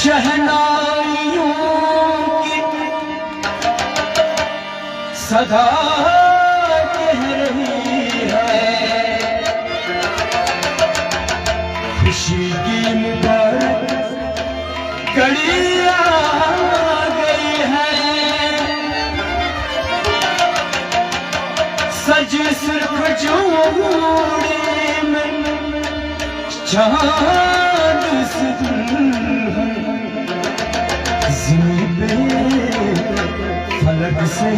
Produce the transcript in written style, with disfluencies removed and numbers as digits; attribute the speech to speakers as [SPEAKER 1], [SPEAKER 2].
[SPEAKER 1] शहनाइयों की सदा कह रही है, खुशी की मुबारक घड़ी आ गई है। सज सिर्फ जोड़ी में चांद से दुल्हन, ज़मीं पे फलक से